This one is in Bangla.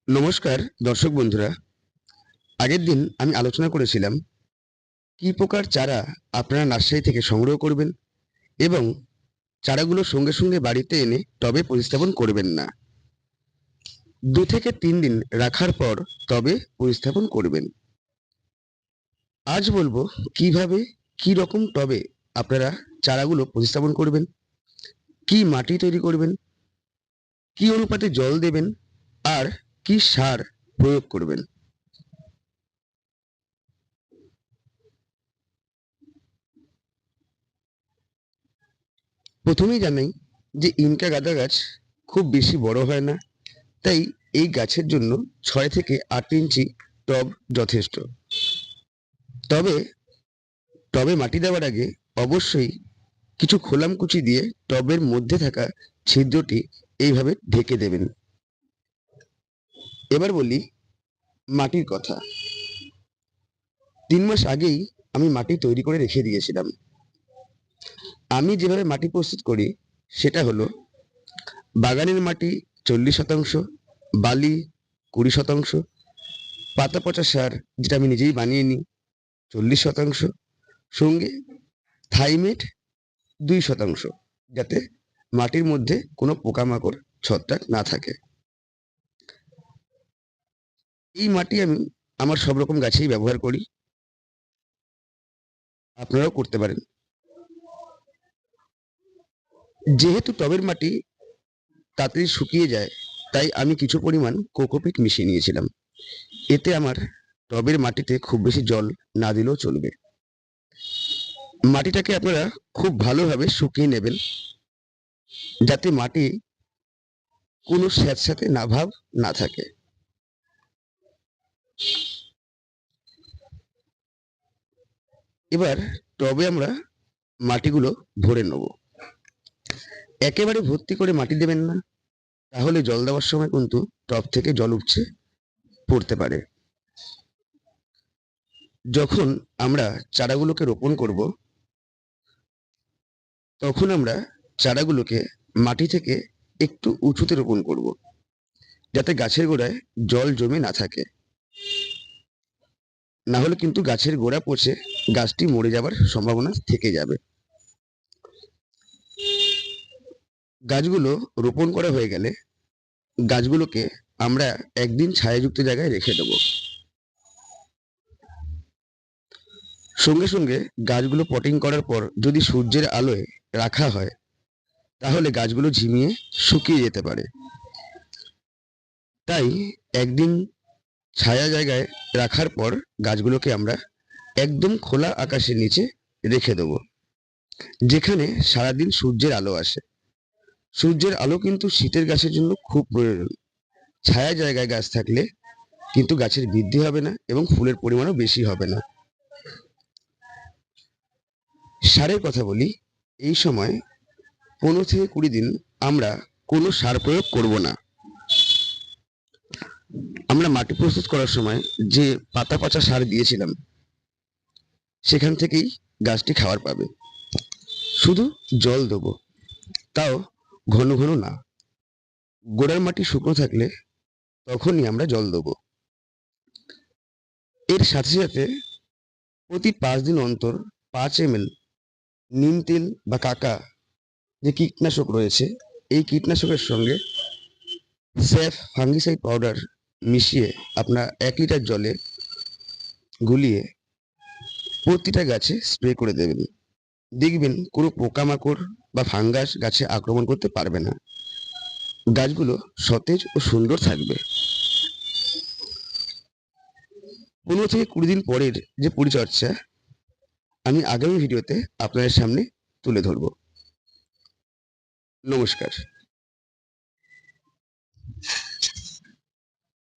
নমস্কার দর্শক বন্ধুরা। আগের দিন আমি আলোচনা করেছিলাম কি প্রকার চারা আপনারা নার্সারি থেকে সংগ্রহ করবেন এবং চারাগুলো সঙ্গে সঙ্গে বাড়িতে এনে টবে প্রতিস্থাপন করবেন না। 2 থেকে 3 দিন রাখার পর টবে প্রতিস্থাপন করবেন। আজ বলবো কিভাবে, কি রকম টবে আপনারা চারাগুলো প্রতিস্থাপন করবেন, কি মাটি তৈরি করবেন, কি অনুপাতে জল দেবেন আর কি সার প্রয়োগ করবেন। প্রথমেই জানাই যে ইনকা গাঁদা গাছ খুব বেশি বড় হয় না, তাই এই গাছের জন্য 6 থেকে 8 ইঞ্চি টব যথেষ্ট। তবে টবে মাটি দেওয়ার আগে অবশ্যই কিছু খোলামকুচি দিয়ে টবের মধ্যে থাকা ছিদ্রটি এইভাবে ঢেকে দেবেন। এবার বলি মাটির কথা। 3 মাস আগেই আমি মাটি তৈরি করে রেখে দিয়েছিলাম। আমি যেভাবে মাটি প্রস্তুত করি সেটা হলো বাগানের মাটি 40%, বালি 20%, পাতা পচা সার যেটা আমি নিজেই বানিয়ে নিই 40%, সঙ্গে থাইমেট 2%, যাতে মাটির মধ্যে কোনো পোকামাকড় ছত্রাক না থাকে। এই মাটি আমি আমার সব রকম গাছেই ব্যবহার করি, আপনারাও করতে পারেন। যেহেতু টবের মাটি তাড়াতাড়ি শুকিয়ে যায়, তাই আমি কিছু পরিমাণ কোকোপিট মিশিয়ে নিয়েছিলাম। এতে আমার টবের মাটিতে খুব বেশি জল না দিলেও চলবে। মাটিটাকে আপনারা খুব ভালোভাবে শুকিয়ে নেবেন, যাতে মাটি কোনো স্যাঁতস্যাঁতে না ভাব না থাকে। এবার টবে আমরা মাটিগুলো ভরে নেব। একেবারে ভর্তি করে মাটি দেবেন না, তাহলে জল দেওয়ার সময় কিন্তু টব থেকে জল উপচে পড়তে পারে। যখন আমরা চারাগুলোকে রোপণ করব, তখন আমরা চারাগুলোকে মাটি থেকে একটু উঁচুতে রোপণ করব, যাতে গাছের গোড়ায় জল জমে না থাকে। না হলে কিন্তু গাছের গোড়া পচে গাছটি মরে যাবার সম্ভাবনা থেকে যাবে। গাছগুলো রোপণ করা হয়ে গেলে গাছগুলোকে আমরা একদিন ছায়াযুক্ত জায়গায় রেখে দেব। সঙ্গে সঙ্গে গাছগুলো পটিং করার পর যদি সূর্যের আলোয় রাখা হয়, তাহলে গাছগুলো ঝিমিয়ে শুকিয়ে যেতে পারে। তাই একদিন ছায়া জায়গায় রাখার পর গাছগুলোকে আমরা একদম খোলা আকাশের নিচে রেখে দেবো, যেখানে সারাদিন সূর্যের আলো আসে। সূর্যের আলো কিন্তু শীতের গাছের জন্য খুব প্রয়োজন। ছায়া জায়গায় গাছ থাকলে কিন্তু গাছের বৃদ্ধি হবে না এবং ফুলের পরিমাণও বেশি হবে না। সারের কথা বলি। এই সময় 15 থেকে 20 দিন আমরা কোনো সার প্রয়োগ করব না। আমরা মাটি প্রস্তুত করার সময় যে পাতা পচা সার দিয়েছিলাম, সেখান থেকেই গাছটি খাবার পাবে। শুধু জল দেবো, তাও ঘন ঘন না। গোড়ার মাটি শুকনো থাকলে তখনই আমরা জল দেবো। এর সাথে সাথে প্রতি 5 দিন অন্তর 5 ml নিম তেল বা কাকা যে কীটনাশক রয়েছে, এই কীটনাশকের সঙ্গে স্যাফ ফাঙ্গিসাইড পাউডার মিশিয়ে আপনার 1 লিটার জলে গুলিয়ে প্রতিটা গাছে স্প্রে করে দেবেন। দেখবেন কোনো পোকামাকড় বা ফাঙ্গাস গাছে আক্রমণ করতে পারবে না। গাছগুলো সতেজ ও সুন্দর থাকবে। 15 থেকে 20 দিন পরের যে পরিচর্যা আমি আগামী ভিডিওতে আপনাদের সামনে তুলে ধরব। নমস্কার।